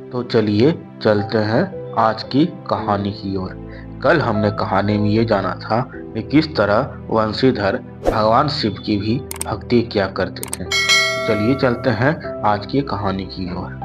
तो चलिए चलते हैं आज की कहानी की ओर। कल हमने कहानी में ये जाना था कि किस तरह वंशीधर भगवान शिव की भी भक्ति किया करते थे। चलिए चलते हैं आज की कहानी की ओर।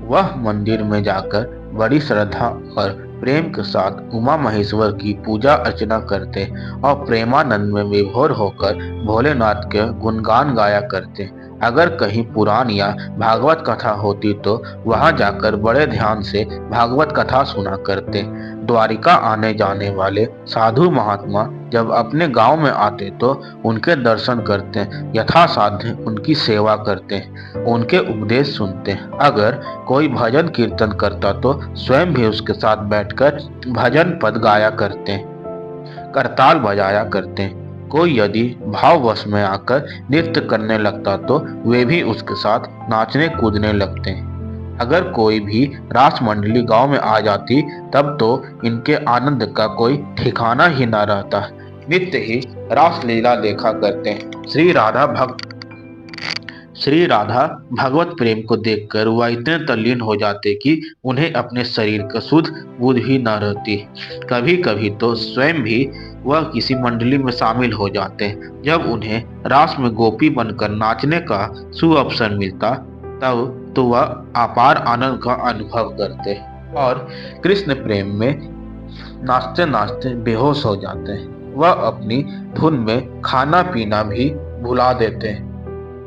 वह मंदिर में जाकर बड़ी श्रद्धा और प्रेम के साथ उमा महेश्वर की पूजा अर्चना करते और प्रेमानंद में विभोर होकर भोलेनाथ के गुणगान गाया करते। अगर कहीं पुराण या भागवत कथा होती तो वहां जाकर बड़े ध्यान से भागवत कथा सुना करते। द्वारिका आने जाने वाले साधु महात्मा जब अपने गांव में आते तो उनके दर्शन करते, यथासाध्य उनकी सेवा करते, उनके उपदेश सुनते। अगर कोई भजन कीर्तन करता तो स्वयं भी उसके साथ बैठकर भजन पद गाया करते, करताल बजाया करते। कोई यदि भाववश में आकर नृत्य करने लगता तो वे भी उसके साथ नाचने कूदने लगते। अगर कोई भी रास मंडली गांव में आ जाती तब तो इनके आनंद का कोई ठिकाना ही न रहता। नित्य ही रास लीला देखा करते। श्री राधा भगवत प्रेम को देखकर वह इतने तल्लीन हो जाते कि उन्हें अपने शरीर का शुद्ध बुद्ध भी न रहती। कभी कभी तो स्वयं भी वह किसी मंडली में शामिल हो जाते। जब उन्हें रास में गोपी बनकर नाचने का सुअवसर मिलता तब तो वह अपार आनंद का अनुभव करते और कृष्ण प्रेम में नाचते नाचते बेहोश हो जाते। वह अपनी धुन में खाना पीना भी भुला देते।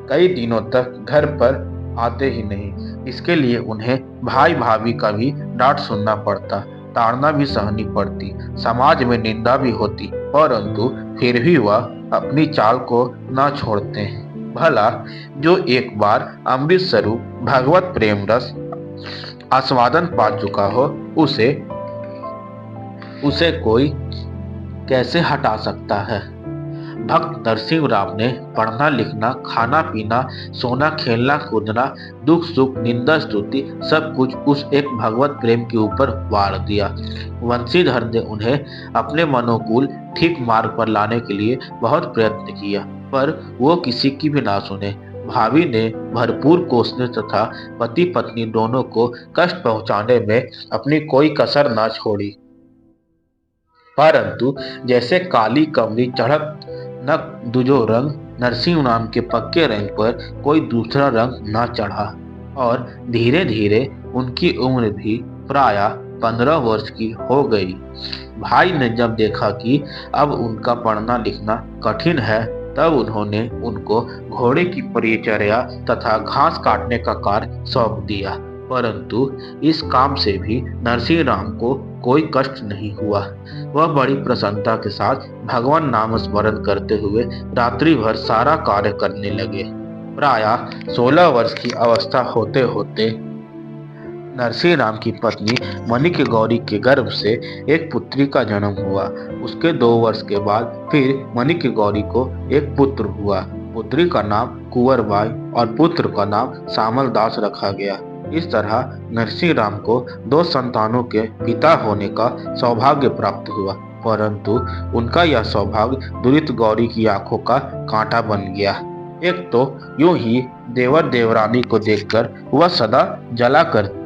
कई दिनों तक घर पर आते ही नहीं। इसके लिए उन्हें भाई भाभी का भी डांट सुनना पड़ता, ताड़ना भी सहनी पड़ती, समाज में निंदा भी होती, परंतु फिर भी वह अपनी चाल को न छोड़ते। भला जो एक बार अमृत स्वरूप भगवत प्रेम रस आस्वादन पा चुका हो उसे कोई कैसे हटा सकता है। भक्त नरसिंह राव ने पढ़ना लिखना, खाना पीना, सोना, खेलना कूदना, दुख सुख, निंदा स्तुति सब कुछ उस एक भगवत प्रेम के ऊपर वार दिया। वंशीधर ने उन्हें अपने मनोकूल ठीक मार्ग पर लाने के लिए बहुत प्रयत्न किया, पर वो किसी की भी ना सुने। भाभी ने भरपूर कोसने तथा पति पत्नी दोनों को कष्ट पहुंचाने में अपनी कोई कसर ना छोड़ी, परंतु जैसे काली कमरी चढ़क न दुजो रंग, नरसिंह नाम के पक्के रंग पर कोई दूसरा रंग न चढ़ा और धीरे धीरे उनकी उम्र भी प्राय 15 वर्ष की हो गई। भाई ने जब देखा कि अब उनका पढ़ना लिखना कठिन है तब उन्होंने उनको घोड़े की परिचर्या तथा घास काटने का कार्य सौंप दिया, परंतु इस काम से भी नरसिंह राम को कोई कष्ट नहीं हुआ। वह बड़ी प्रसन्नता के साथ भगवान नाम स्मरण करते हुए रात्रि भर सारा कार्य करने लगे। प्राय 16 वर्ष की अवस्था होते होते नरसिंह राम की पत्नी मणिक गौरी के गर्भ से एक पुत्री का जन्म हुआ। उसके 2 वर्ष के बाद फिर मणिक गौरी को एक पुत्र हुआ। पुत्री का नाम कुंवरबाई और पुत्र का नाम श्यामल दास रखा गया। इस तरह नरसिंह राम को 2 संतानों के पिता होने का सौभाग्य प्राप्त हुआ, परंतु उनका यह सौभाग्य दुरित गौरी की आंखों का कांटा बन गया। एक तो यूं ही देवर देवरानी को देखकर वह सदा जला कर,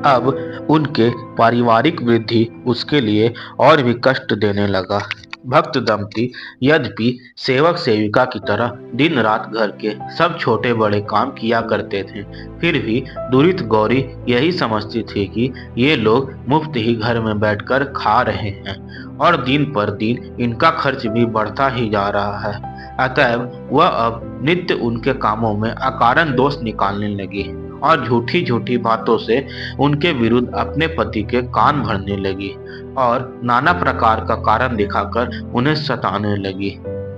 अब उनके पारिवारिक वृद्धि उसके लिए और भी कष्ट देने लगा। भक्त दंपति यद्यपि सेवक सेविका की तरह दिन रात घर के सब छोटे बड़े काम किया करते थे, फिर भी दुरित गौरी यही समझती थी कि ये लोग मुफ्त ही घर में बैठकर खा रहे हैं और दिन पर दिन इनका खर्च भी बढ़ता ही जा रहा है। अतएव वह अब नित्य उनके कामों में अकारण दोष निकालने लगी और झूठी झूठी बातों से उनके विरुद्ध अपने पति के कान भरने लगी और नाना प्रकार का कारण दिखाकर उन्हें सताने लगी।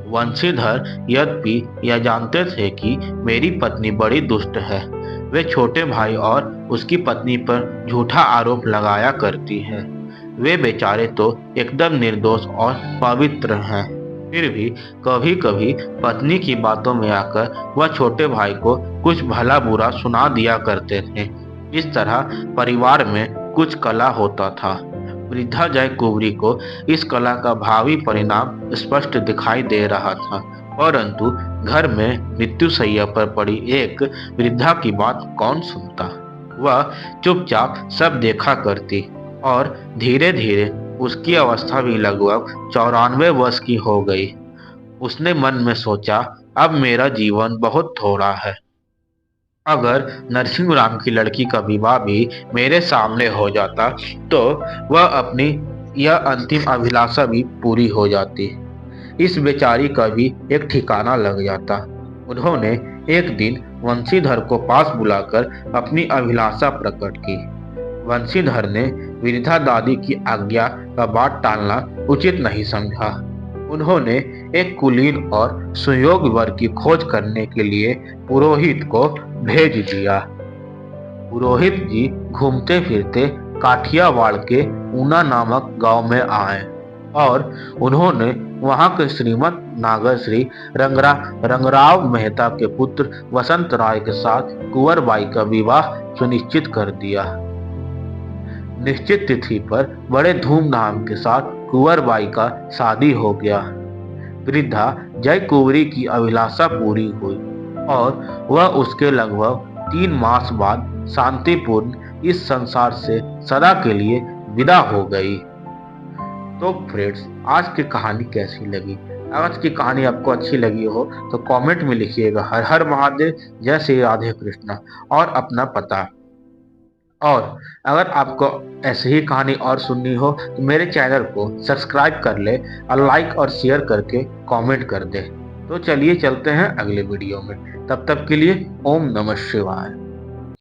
वंशीधर यद्यपि यह जानते थे कि मेरी पत्नी बड़ी दुष्ट है, वे छोटे भाई और उसकी पत्नी पर झूठा आरोप लगाया करती है। वे बेचारे तो एकदम निर्दोष और पवित्र हैं, फिर भी कभी कभी पत्नी की बातों में आकर वह छोटे भाई को कुछ भला बुरा सुना दिया करते थे। इस तरह परिवार में कुछ कला होता था। वृद्धा जय कुंवरी को इस कला का भावी परिणाम स्पष्ट दिखाई दे रहा था, परंतु घर में मृत्युशैया पर पड़ी एक वृद्धा की बात कौन सुनता। वह चुपचाप सब देखा करती और धीरे धीरे उसकी अवस्था भी लगभग 94 वर्ष की हो गई। उसने मन में सोचा, अब मेरा जीवन बहुत थोड़ा है। अगर नरसिंह की लड़की का विवाह भी मेरे सामने हो जाता तो वह अपनी यह अंतिम अभिलाषा भी पूरी हो जाती। इस बेचारी का भी एक ठिकाना लग जाता। उन्होंने एक दिन वंशीधर को पास बुलाकर अपनी अभिलाषा प्रकट की। वंशीधर ने वृद्धा दादी की आज्ञा का बात टालना उचित नहीं समझा। उन्होंने एक कुलीन और सुयोग्य वर की खोज करने के लिए पुरोहित को भेज दिया। पुरोहित जी घूमते फिरते काठियावाड़ के ऊना नामक गांव में आए और उन्होंने वहां के श्रीमंत नागश्री रंगराव मेहता के पुत्र वसंत राय के साथ कुंवरबाई का विवाह सुनिश्चित कर दिया। निश्चित तिथि पर बड़े धूमधाम के साथ कुंवरबाई का शादी हो गया। वृद्धा जय कुंवरी की अभिलाषा पूरी हुई और वह उसके लगभग 3 मास बाद शांतिपूर्ण इस संसार से सदा के लिए विदा हो गई। तो फ्रेंड्स, आज की कहानी कैसी लगी? आज की कहानी आपको अच्छी लगी हो तो कमेंट में लिखिएगा। हर हर महादेव, जय श्री राधे कृष्णा और अपना पता। और अगर आपको ऐसी ही कहानी और सुननी हो तो मेरे चैनल को सब्सक्राइब कर ले और लाइक और शेयर करके कमेंट कर दे। तो चलिए चलते हैं अगले वीडियो में। तब तक के लिए ओम नमः शिवाय।